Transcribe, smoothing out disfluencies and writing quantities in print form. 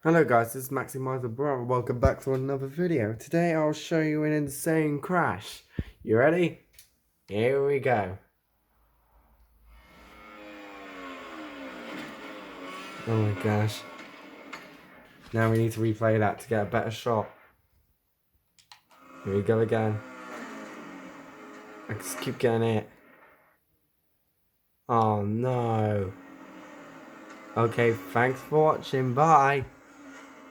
Hello guys, this is Maximizer Bro. Welcome back to another video. Today I'll show you an insane crash. You ready? Here we go. Oh my gosh. Now we need to replay that to get a better shot. Here we go again. I just keep getting it. Oh no. Okay, thanks for watching. Bye.